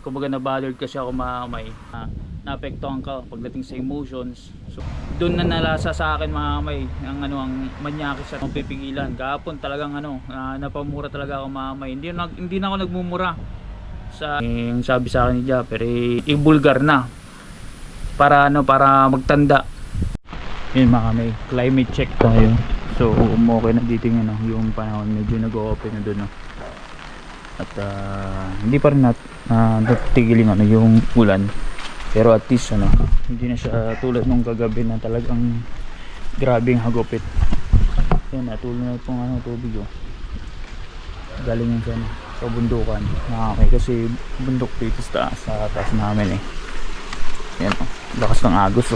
Kumbaga na-bothered kasi ako mamay, naapektuhan ka pagdating sa emotions. So doon na nalasa sa akin mamay ang ang manyakis at pipigilan. Kahapon talagang napamura talaga ako mamay. Hindi na ako nagmumura sa yung sabi sa akin ni Japper, ibulgar na para para magtanda. Yun mga may climate check tayo. So okay na dito yung panahon, medyo nag-o-open na doon at hindi pa rin natitigil yung ulan, pero at least hindi na siya tulad nung kagabi na talagang grabing hagupit. Yan, natuloy na itong tubig galing yan sa bundukan. Kasi bundok dito sa taas namin yan lakas ng agos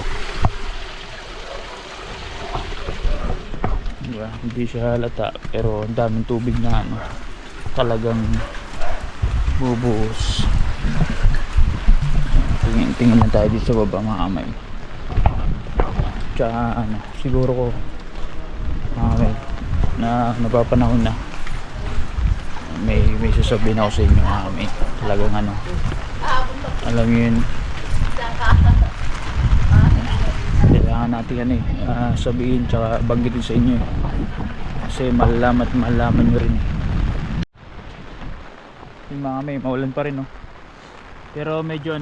diba? Hindi siya halata pero ang daming tubig na talagang bubuhos. Tingin na tayo dito sa baba mga kamay. Tsaka siguro ko mga kamay na napapanahon na may sasabihin ako sa inyo mga kamay. Talagang alam nyo yun, kailangan natin sabihin tsaka banggitin sa inyo kasi malalaman nyo rin yung mga may maulan pa rin pero medyo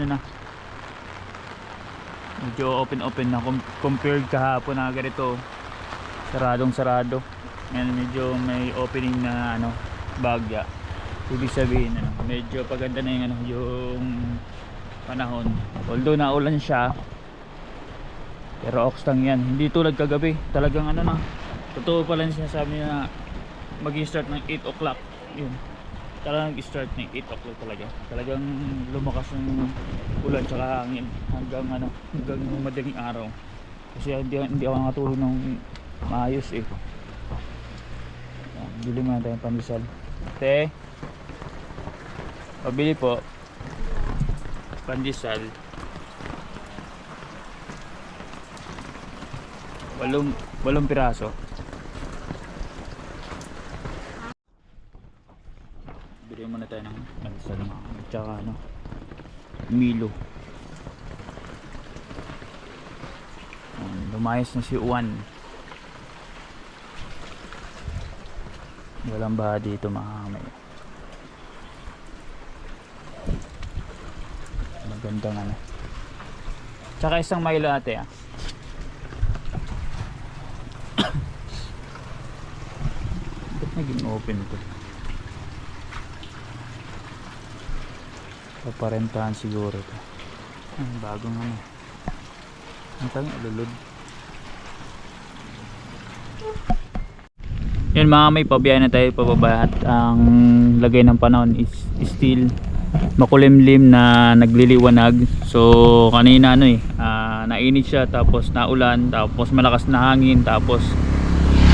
medyo open na compared kahapon na ganito sarado. Ngayon medyo may opening na bagya. Ibig sabihin medyo paganda na yung panahon, although naulan siya pero ox lang yan, hindi tulad kagabi talagang totoo pala yung sinasabi niya na mag-start ng 8 o'clock yun. Talagang nag-start ng 8 o'clock talagang lumakas yung ulan tsaka hangin hanggang madaling araw kasi hindi ako nakatulog ng maayos bili muna tayong pandesal. Pabili po pandesal 8 piraso. Bili muna tayo ng pandesal tsaka Milo. Lumayas na si Juan. Walang baha dito mga kamay. Magandang tsaka isang Milo ate ba't naging open ito? Paparentahan siguro ito. Bagong ang tanging alulod. Yun mga may pabiyahe na tayo pababa at ang lagay ng panahon is still makulimlim na nagliliwanag. So kanina nainit siya tapos naulan tapos malakas na hangin tapos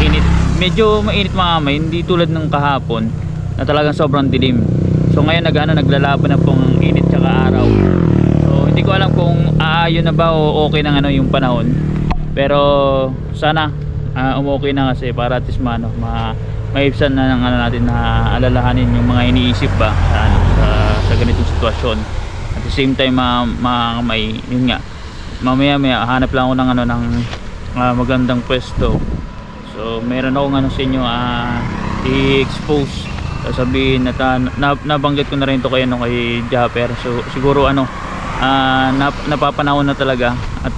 init. Medyo mainit mga may, hindi tulad ng kahapon na talagang sobrang dilim. So ngayon naglalaban na pong init tsaka araw. So hindi ko alam kung yun na ba o okay na yung panahon. Pero sana umokay na kasi para at least maibsan na ng natin na alalahanin yung mga iniisip ba sa ganitong sitwasyon. At the same time may yun nga mamaya hanap lang ako ng magandang pwesto. So meron akong sa inyo i-expose, sasabihin at nabanggit ko na rin to kay Japper. So siguro napapanahon na talaga at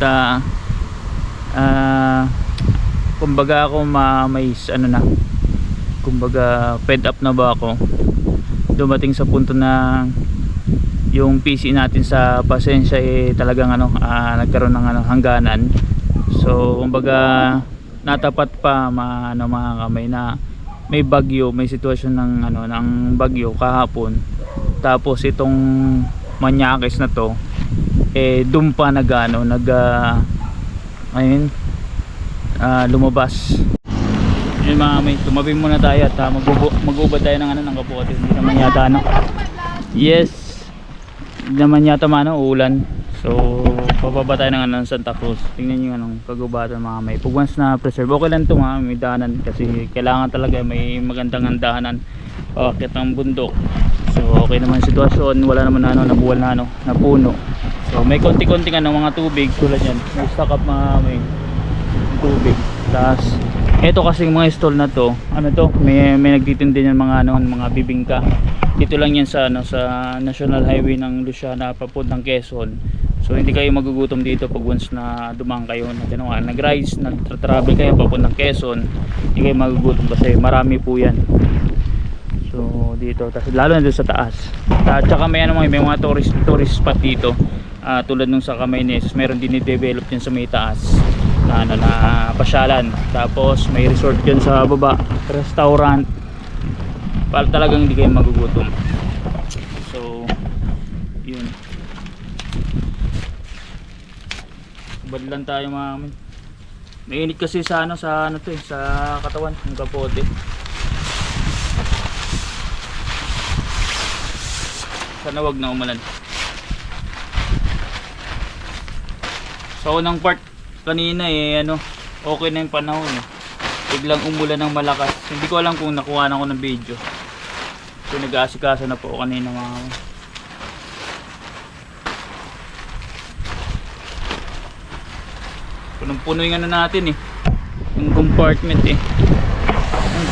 kumbaga ako kumbaga fed up na ba ako, dumating sa punto na yung PC natin sa pasensya talagang nagkaroon ng hangganan. So kumbaga natapat pa mga kamay na may bagyo, may sitwasyon ng bagyo kahapon, tapos itong manyakis na to doon pa lumabas. Yun mga kamay, tumabi muna tayo at mag-ubad tayo ng kapote. Hindi naman yata yes, hindi naman yata ulan. So pababa tayo ng Santa Cruz. Tingnan nyo kagubatan mga may. Pag once na preserve, okay lang ito mga may dahanan kasi kailangan talaga may magandang dahanan paakyat ng bundok. So okay naman yung sitwasyon, wala naman na nabuwal na na puno. So may konti-konti mga tubig tulad yan, may stock up may tubig. Tapos ito kasi mga stall na to, may nagtitinda yan mga bibingka. Dito lang yan sa sa National Highway ng Luciana papuntang Quezon. So hindi kayo magugutom dito pag once na dumaan kayo nag-rise, nag-travel kayo papuntang Quezon, hindi kayo magugutom kasi marami po yan. So dito, tas lalo na doon sa taas. At saka may mga tourist spot dito. Tulad nung sa Camarines, meron din i-develop yan sa may taas na pasyalan. Tapos may resort dyan sa baba, restaurant. Para talagang hindi kayo magugutom. So yun, bad lang tayo mga mainit kasi sa sa katawan ng kapote. Sana wag na umulan. Sa unang part kanina okay na yung panahon biglang umulan ng malakas. Hindi ko alam kung nakuha na ako ng video. So nag-aasikaso na po kanina mga punong-puno yung natin yung compartment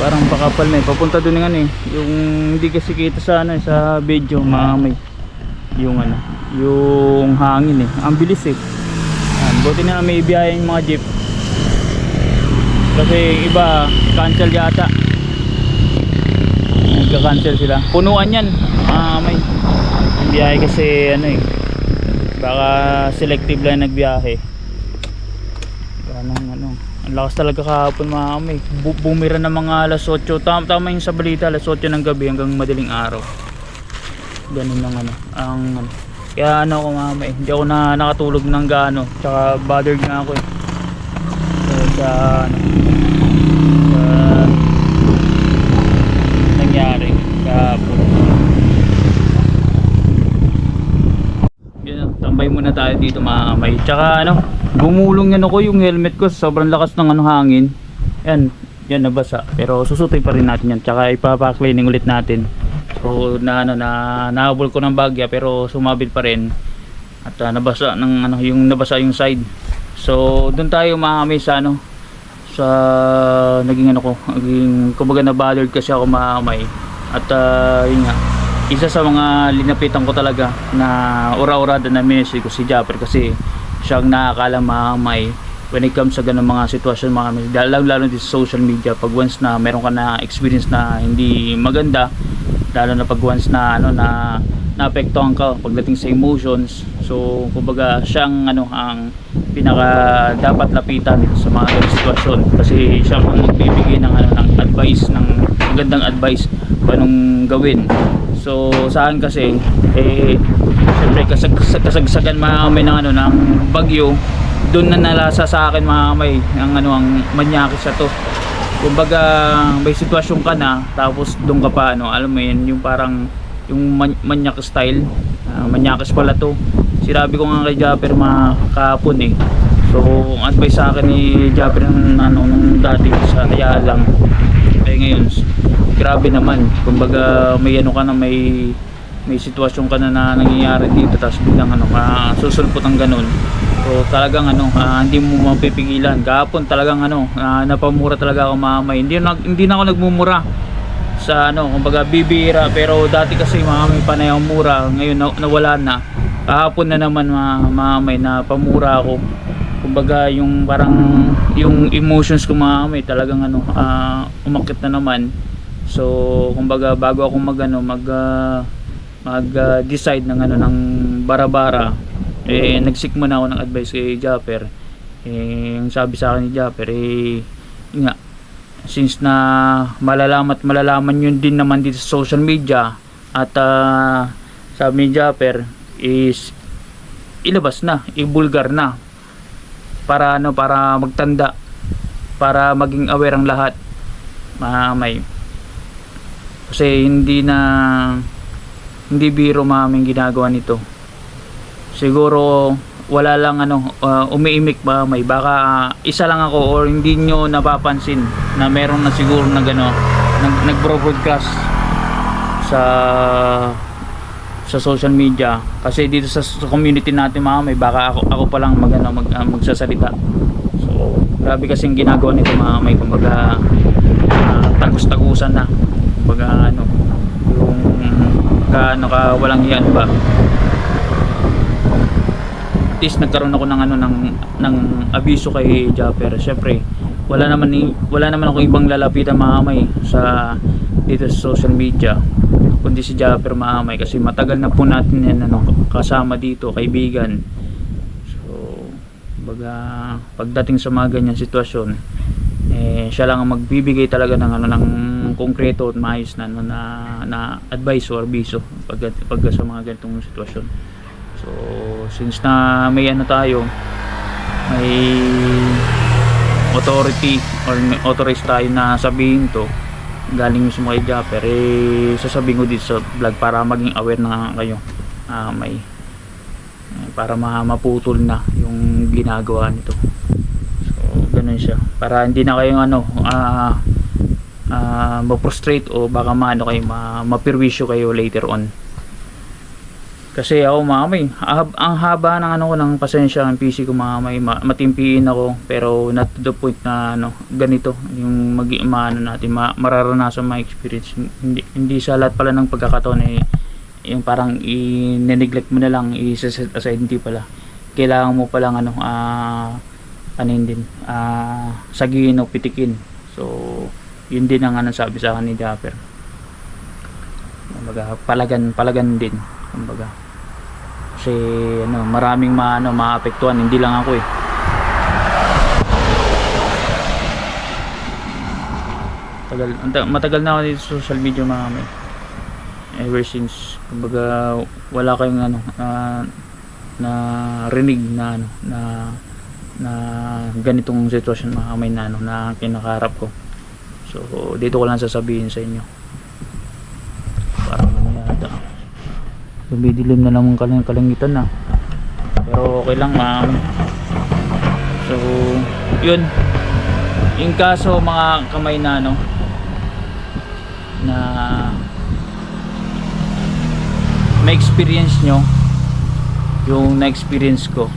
parang pakapal na papunta dun yung yung hindi kasi kita sa sa video mga yung yung hangin ang bilis buti na may biyahe yung mga jeep kasi iba cancel yata, nagka-cancel sila, punuan yan may biyahe kasi baka selective lang nagbiyahe. Ang lakas talaga kahapon mga bumira ng mga alas 8, tama yung sa balita, alas 8 ng gabi hanggang madaling araw. Ganun lang kaya ko hindi ako nakatulog ng gaano, tsaka bothered nga ako sa nangyari kahapon. Yun, tambay muna tayo dito mga tsaka gumulong yung helmet ko, sobrang lakas ng hangin. Yan nabasa, pero susutin pa rin natin yan, tsaka ipapa-cleaning ulit natin. So nahabol ko ng bagya pero sumabit pa rin at nabasa ng nabasa yung side. So doon tayo mga sa naging kumbaga na bothered kasi ako at yun nga, isa sa mga linapitan ko talaga na ura-urada na message ko si Japper kasi siyang nakakala when it comes sa ganung mga sitwasyon lalo din sa social media. Pag once na meron ka na experience na hindi maganda, lalo na pag once na naapektuhan ka pagdating sa emotions, so kumbaga siyang ang pinaka dapat lapitan sa mga ganung sitwasyon kasi siya ang magbibigay ng ng advice, ng magandang advice paanong gawin. So saan kasi siyempre kasagsagan ng bagyo, doon na nalasa sa akin ang manyakis sa to. Kumbaga may sitwasyon ka na tapos doon ka pa alam mo yun, yung parang yung manyak style, manyakis pala to. Sinabi ko nga kay Japper kahapon so ang advice sa akin ni Japper nung dati sa kaya lang ngayon grabe naman. Kumbaga may may sitwasyon ka na nangyayari dito tapos biglang susulpot ang ganun. So talagang hindi mo mapipigilan. Kahapon talagang napamura talaga ako hindi na ako nagmumura sa kumbaga bibira, pero dati kasi panay ang mura, ngayon nawala na. Kahapon na naman na pamura ako. Kumbaga yung parang yung emotions ko talagang umakyat na naman. So kumbaga bago ako mag-decide ng bara-bara, nagsik muna ako ng advice kay Japper. Yung sabi sa akin ni Japper nga, since na malalaman yun din naman dito sa social media at sabi ni Japper is ilabas na, ibulgar na para para magtanda, para maging aware ang lahat kasi hindi biro maming ginagawa nito. Siguro wala lang umiimik baka isa lang ako or hindi nyo napapansin na meron na siguro na nag-broadcast sa sa social media, kasi dito sa community natin mga may baka ako pa lang magsasalita. So grabe kasing ginagawa nito mga may, kumbaga tagus-tagusan na, kumbaga ano, yung ka walang iyan ba. At least nagkaroon ako ng ng abiso kay Japper. Syempre wala naman ako ibang lalapitan maamay sa dito sa social media kundi si Japper maamay, kasi matagal na po natin yan kasama dito, kaibigan. So baga pagdating sa mga ganyan sitwasyon, siya lang ang magbibigay talaga ng ng konkreto at maayos na advice or abiso pag sa mga ganitong sitwasyon. So since na may tayo, may authority or may authorized tayo na sabihin to galing mismo kay Japper, sasabihin ko dito sa vlog para maging aware na kayo, para maputol na yung ginagawa nito. So ganun siya, para hindi na kayong ma-frustrate o baka kayo mapirwisyo kayo later on. Kasi ako mamay, ang haba ng ng pasensya ng PC ko mamay, matimpiin ako, pero not to the point na ganito yung natin mararanasan ma-experience. Hindi sa lahat pala ng pagkakataon yung parang i-neglect mo na lang, i-set aside, hindi pala. Kailangan mo palang sagihin o pitikin. So yun din ang sabi sa akin ni Japper. Kumbaga palagan din, kumbaga. Kasi maraming maapektuhan, hindi lang ako matagal na ako dito sa social media mga ever since, kumbaga wala kayong na rinig na ganitong sitwasyon mga kamay na kinakaharap ko. So dito ko lang sasabihin sa inyo, parang lumidilim na naman kalangitan na, pero okay lang so yun yung kaso mga kamay na may experience nyo yung na-experience ko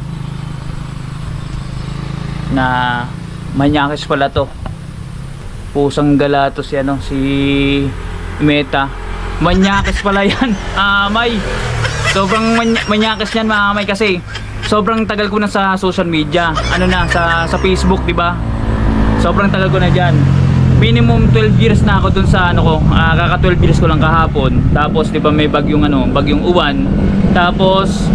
na manyakis pala to, pusang gala to si Meta. Manyakis pala yan, may sobrang manyakis yan mga may, kasi sobrang tagal ko na sa social media, sa Facebook, di ba? Sobrang tagal ko na diyan. Minimum 12 years na ako dun sa kaka 12 years ko lang kahapon. Tapos di ba may bagyong uwan. Tapos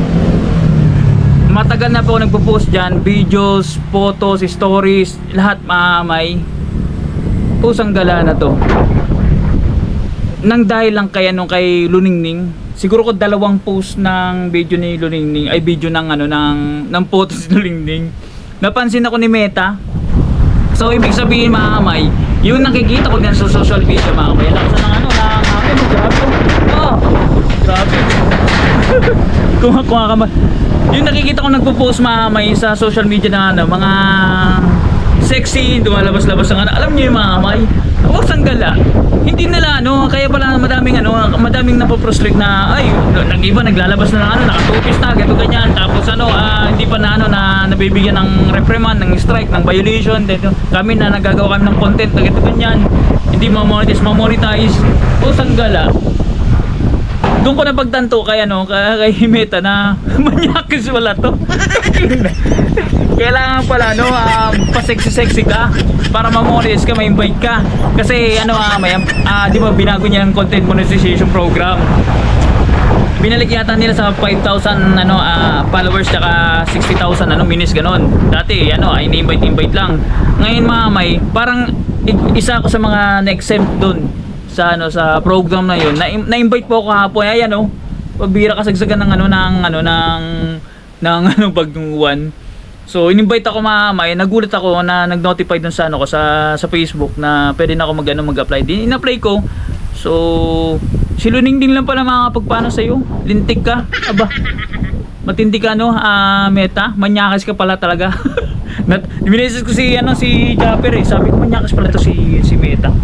matagal na po ako nagpo-post diyan, videos, photos, stories, lahat may pusang gala na to. Nang dahil lang kay Luningning, siguro ko 2 post ng video ni Luningning, ay video ng ng photos ni Luningning, napansin ako ni Meta. So ibig sabihin mga kamay, yung nakikita ko din sa social media mga kamay, lakas grabe. Kuha kamay. Yung nakikita ko nagpo-post mga kamay sa social media na mga sexy, dumalabas-labas ang alam niyo yung mga kamay, huwag sanggala. Hindi nila kaya pala madaming napoprostrate na nag-iba naglalabas na nakatupis na ganito ganyan, tapos hindi pa na nabibigyan ng reprimand, ng strike, ng violation. Dito kami na nagagawa kami ng content na ganito ganyan, hindi ma-monetize o sanggala. Doon ko napagtanto kay Meta na manyakis wala to. Kailangan pala pa-sexy ka para ma-monetize ka, ma-invite ka. Kasi di ba binago niya ang content monetization program. Binalik yata nila sa 5,000 followers tsaka 60,000 minutes ganon. Dati ay invite lang. Ngayon parang isa ako sa mga na-exempt doon sa program na yun. Na-invite po ako kahapon. Ayan pagbira kasagsagan ng bagong. So in-invite ako nagulat ako na nag-notify dun sa sa Facebook na pwede na ako mag-apply. Din in-apply ko. So si Luningning lang pala makakapagpano sa iyo. Lintik ka. Aba. Matindi ka Meta. Manyakas ka pala talaga. Minisis ko si Japper sabi ko manyakas pala to si Meta.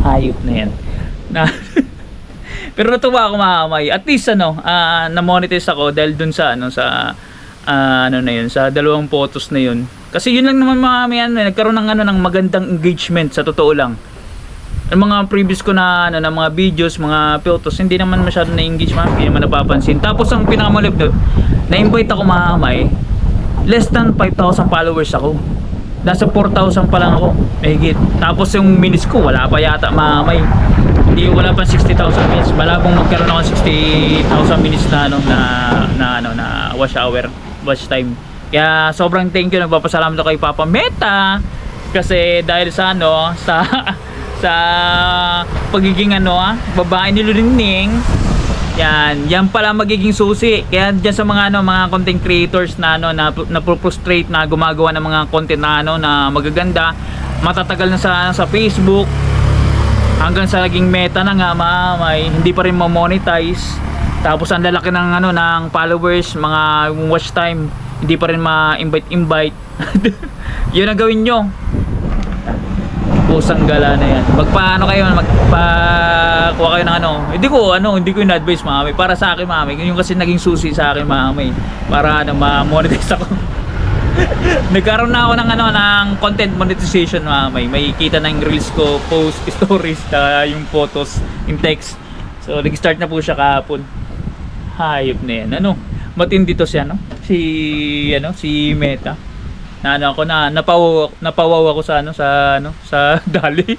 Hayop na yan. Pero natuwa ako mga kamay. At least na-monetize ako dahil dun sa ano na yun, sa dalawang photos na yun. Kasi yun lang naman mga kamay, nagkaroon ng magandang engagement sa totoo lang. Ang mga previous ko na mga videos, mga photos, hindi naman masyado na-engage, hindi naman napapansin. Tapos ang pinakamalip doon, na-invite ako mga kamay, less than 5,000 followers ako. Nasa 4,000 pa lang ako, mahigit. Tapos yung minutes ko, wala pa yata mga kamay. Hindi, wala pa 60,000 minutes. Malabong magkaroon ako ng 60,000 minutes na watch time. Kaya sobrang thank you, nagpapasalamat ako kay Papa Meta kasi dahil sa sa pagiging babae ni Luningning. Yan pala magiging susi. Kaya diyan sa mga mga content creators na frustrate na gumagawa ng mga content na magaganda, matatagal na sa Facebook, hanggang sa naging Meta na nga hindi pa rin ma-monetize. Tapos ang lalaki ng ng followers, mga watch time, hindi pa rin ma-invite. Yun ang gawin nyo. Pusang gala na yan. Magpaano kayo, magpakuha kayo ng hindi ko in-advise mami. Para sa akin mami, yung kasi naging susi sa akin mami. Para ma-monetize ako. Nagkaroon na ako ng content monetization mami. May kita na yung reels ko, post, stories, yung photos, yung text. So nag-start na po siya kahapon. Hayop na yan. Matindi to siya si Meta. Napawaw ako sa Dali.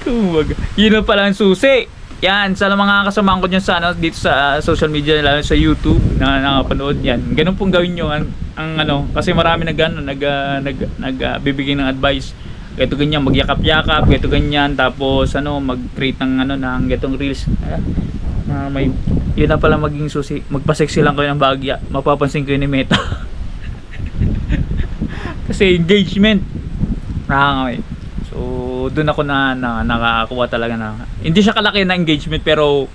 Kumbaga, yun na pala ang susi. Yan, sa mga kasamahan ko dyan dito sa social media, lalo sa YouTube na nakapanood yan. Ganun pong gawin nyo kasi marami nagbibigay ng advice. Ganito ganyan, magyakap-yakap, ganito ganyan, tapos mag-create ng ganitong reels. Yun na pala maging susi. Magpa-sexy lang kayo ng bagya, mapapansin kayo ni Meta. Kasi engagement so doon ako nakakuha talaga hindi siya kalaki na engagement, pero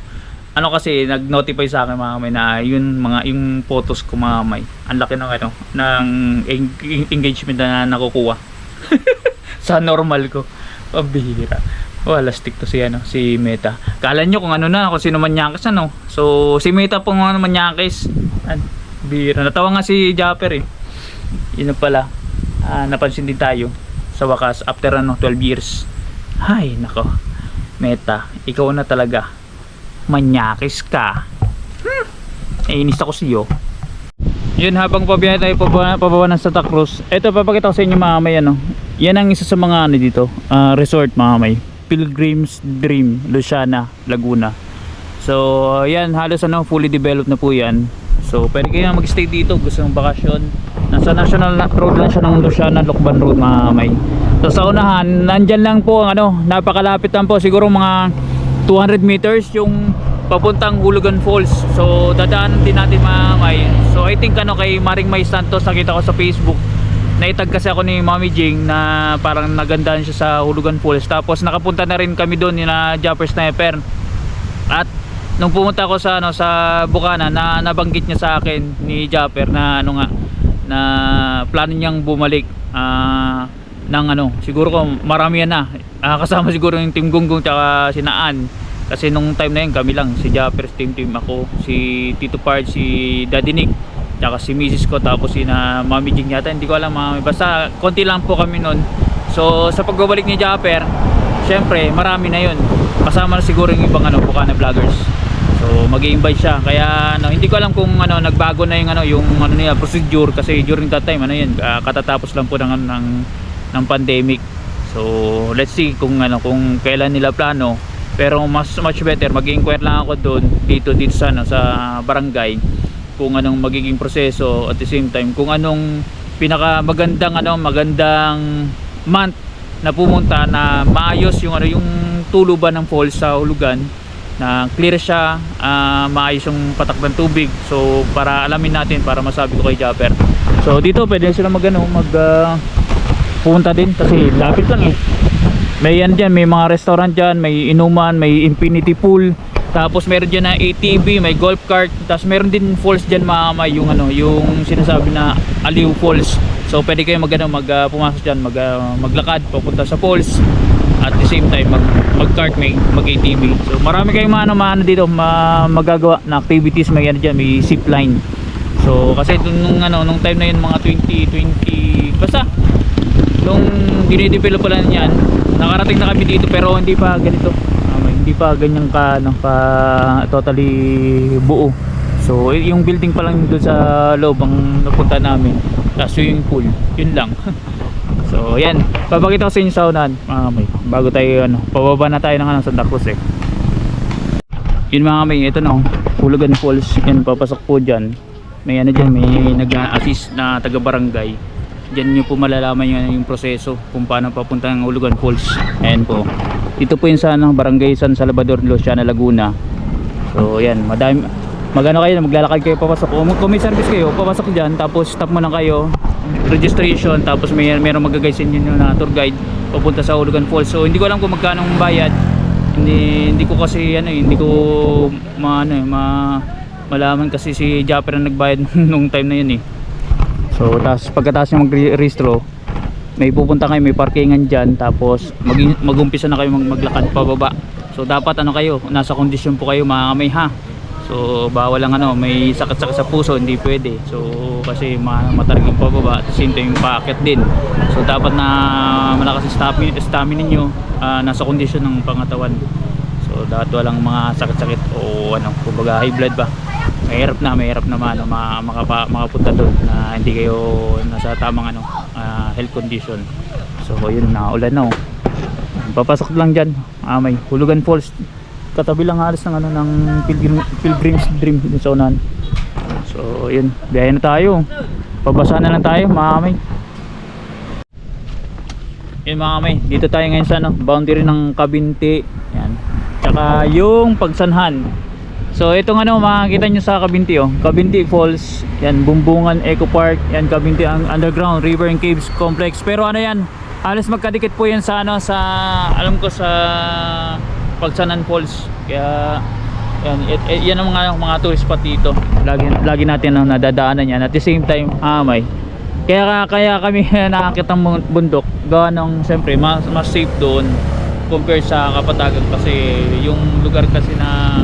kasi nag-notify sa akin mga kamay na yung photos ko mga kamay, ang laki ng engagement na nakukuha. Sa normal ko, pabihira. Wala stick to si Meta. Kala nyo kung kung sino manyakis so si Meta po manyakis. Bihira. Natawa nga si Japper yun na pala. Napansin din tayo sa wakas after 12 years. Hay nako, Meta, ikaw na talaga, manyakis ka. Inis ako siyo. Yun, habang pabiyahe tayo pababa ng Santa Cruz, ito papakita ko sa inyo mga may yan ang isa sa mga dito, resort mga may, Pilgrim's Dream, Luciana, Laguna. So yan, halos fully developed na po yan. So pwede kayo mag-stay dito, gusto ng bakasyon. Nasa National Road lang siya ng Luciana, Lokban Road mga kamay. So sa unahan, nandyan lang po napakalapit lang po, siguro mga 200 meters yung papuntang Hulugan Falls. So dadaanan din natin mga kamay. So I think kay Maring May Santos, nakita ko sa Facebook, naitag kasi ako ni Mami Jing na parang nagandahan siya sa Hulugan Falls. Tapos nakapunta na rin kami doon na Japper Sniper. At nung pumunta ako sa Bukana, nabanggit niya sa akin ni Japper na na plano niyang bumalik siguro ko marami yan na kasama siguro yung Team Gunggong tsaka si Naan, kasi nung time na yun kami lang, si Japper, team ako, si Tito Pard, si Daddy Nick tsaka si Mrs. ko, tapos si Mami Jing yata, hindi ko alam basta konti lang po kami nun. So sa pagbabalik ni Japper, syempre marami na yun, kasama na siguro yung ibang Bukana vloggers. So mag-i-invite siya, kaya hindi ko alam kung nagbago na yung niya procedure, kasi during that time katatapos lang po ng pandemic. So let's see kung kailan nila plano, pero much better mag-inquire lang ako doon dito sa barangay kung anong magiging proseso, at the same time kung anong pinaka magandang month na pumunta na maayos yung tuluban ng falls sa Hulugan, na clear siya, maayos yung patak ng tubig. So para alamin natin, para masabi ko kay Japper. So dito pwede sila pumunta din kasi lapit lang may dyan, may mga restaurant dyan, may inuman, may infinity pool, tapos meron dyan na ATV, may golf cart, tapos meron din falls dyan yung sinasabi na Aliw Falls. So pwede kayo pumasok dyan, maglakad papunta sa falls. at the same time mag-kart, mag ATV. So marami kayong maano dito magagawa na activities. May ano dyan, may zip line. So kasi nung time na yun, mga 2020 basta nung dinidevelop pa lang yan, nakarating na kami dito pero hindi pa ganito, hindi pa ganyan ka totally buo. So yung building pa lang doon sa loob ang napunta namin, tapos swimming pool, yun lang. So yan, papakita ko sa inyo sa unahan bago tayo pababa na tayo ng Santa Cruz Yun mga may, ito na Hulugan Falls. Yan, papasok po dyan. May dyan, may nag-assist na taga barangay. Dyan nyo po malalaman yung proseso kung paano papunta ng Hulugan Falls. Ayan po, dito po yun sa barangay San Salvador, Luciana, Laguna. So yan, madami, maglalakad kayo papasok. Kung may service kayo, papasok dyan, tapos stop muna kayo, registration, tapos mayroong mag-guide sa inyo na tour guide papunta sa Hulugan Falls. So hindi ko alam kung magkano ang bayad. Hindi ko kasi hindi ko malaman kasi si Japper ang nagbayad nung time na yun So tapos pagkatapos nyo mag-restro, may pupunta kayo, may parkingan dyan, tapos mag-umpisa na kayo maglakad pababa. So dapat kayo, nasa kondisyon po kayo mga kamay ha. So bawal lang may sakit-sakit sa puso, hindi pwede. So kasi matariging pababa at same time paakyat din. So dapat na malakas stamina niyo, nasa kondisyon ng pangatawan. So dapat walang mga sakit-sakit o kumbaga high blood ba. Mahirap na makapunta doon na hindi kayo nasa tamang health condition. So yun, naulan na papasok lang dyan, may Hulugan Falls. Katabi lang halos ng ng Pilgrim's Dream dun sa unahan. So yun, biyahe na tayo, pabasa na lang tayo mga kamay. Yun mga kamay, dito tayo ngayon sa boundary ng Cabinte. Yan, tsaka yung Pagsanhan. So itong makikita nyo sa Cabinte Cabinte Falls. Yan, Bumbungan Eco Park. Yan, Cabinte ang Underground River and Caves Complex. Pero yan, halos magkadikit po yan sa sa alam ko sa Pagsanhan Falls. Kaya yan ang mga tourist spot dito. Lagi natin nadadaanan yan. At the same time, may kaya kami nakakita ng bundok. Gawa ng siyempre mas safe doon compare sa Kapatagan, kasi yung lugar kasi na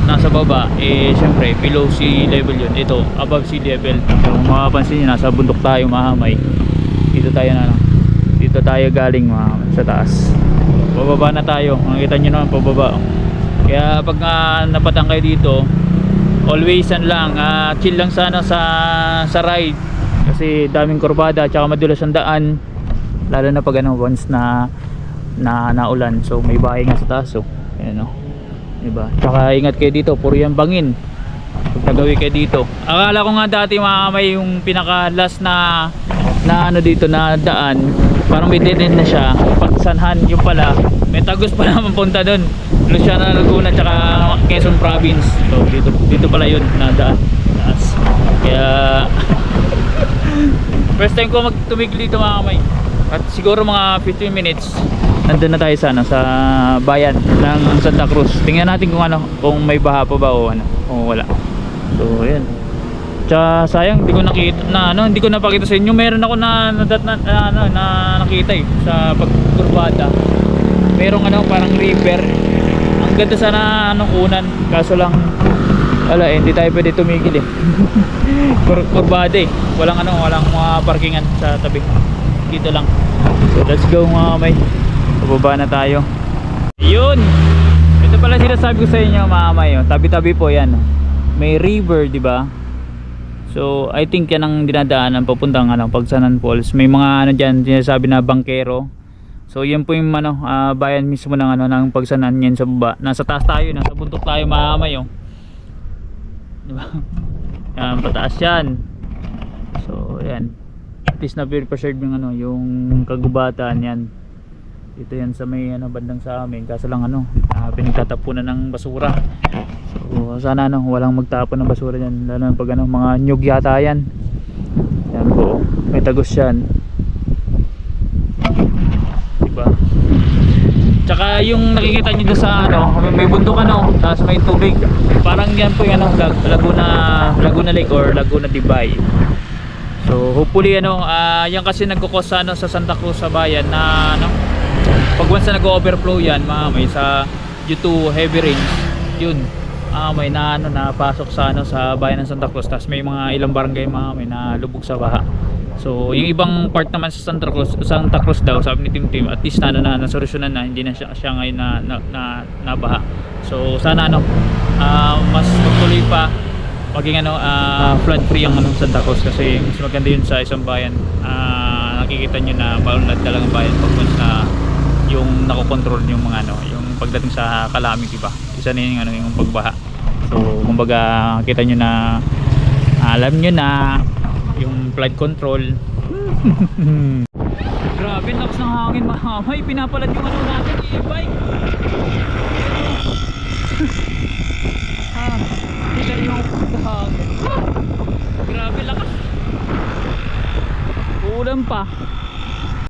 nasa baba siyempre below sea level yun. Ito above sea level. So mapapansin nyo, nasa bundok tayo mahamay. Dito tayo galing sa taas. Pababa na tayo, makikita nyo naman pababa. Kaya pag napatang kayo dito, always chill lang sana sa ride, kasi daming kurbada at madulas ang daan, lalo na pag once na naulan. So may bahay nga sa taas ayan diba? Tsaka ingat kayo dito, puro yan bangin pag nagawi kayo dito. Akala ko nga dati may yung pinaka last na dito na daan, parang may dead end na siya. Pagsanhan yung pala, may tagos pa naman punta doon, Luciana, Laguna, tsaka Quezon Province. So dito pala yun na daan. Kaya first time ko tumigil dito mga kamay, at siguro mga 15 minutes nandun na tayo sa bayan ng Santa Cruz. Tingnan natin kung may baha pa ba o wala. So yan, tsaka sayang hindi ko napakita sa inyo. Meron ako na nakita sa pagkurbada. Merong parang river, ang ganda sana kunan, kaso lang hindi tayo pwede tumigil kurbada walang mga parkingan sa tabi. Dito lang. So let's go mga kamay, pababa na tayo. Yun, ito pala sinasabi ko sa inyo mga kamay, tabi-tabi po yan, may river, di ba? So I think yan ang dinadaanan papuntang Pagsanhan Falls. May mga diyan sinasabi na bangkero. So yan po yung bayan mismo ng Pagsanhan. Yan sa baba, nasa taas tayo, nasa bundok tayo mga kamay di ba? Yan, pataas yan. So yan, at least na very preserved yung kagubatan yan. Ito yan sa may bandang sa amin, kaso lang pinagtatapunan ng basura. So sana walang magtapon ng basura diyan, lalo pag mga nyug yata yan. Yan po, may tagos yan, diba? Tsaka yung nakikita nyo doon sa may bundok tapos may tubig, parang yan po yung Laguna Lake or Laguna Dibay. So hopefully yan kasi nagkukos sa Santa Cruz sa bayan na pag once na nag-overflow yan mamay sa due to heavy rains, yun may na ano napasok sa ano sa bayan ng Santa Cruz, tapos may mga ilang barangay may nalubog sa baha. So yung ibang part naman sa Santa Cruz daw, sabi ni Tim at least na nasolusyonan na, hindi na siya ngayon na baha. So sana mas magtuloy pa maging flood free ang Santa Cruz, kasi mas maganda yun sa isang bayan. Nakikita nyo na maunlad talagang bayan pag once na yung nakokontrol yung mga yung pagdating sa calamity ba, isa na yung yung pagbaha. So kumbaga kita nyo na alam nyo na yung flood control. Grabe lakas ng hangin mahamay, pinapalad yung natin e-bike. Kita yung hangin, grabe lakas, ulan pa.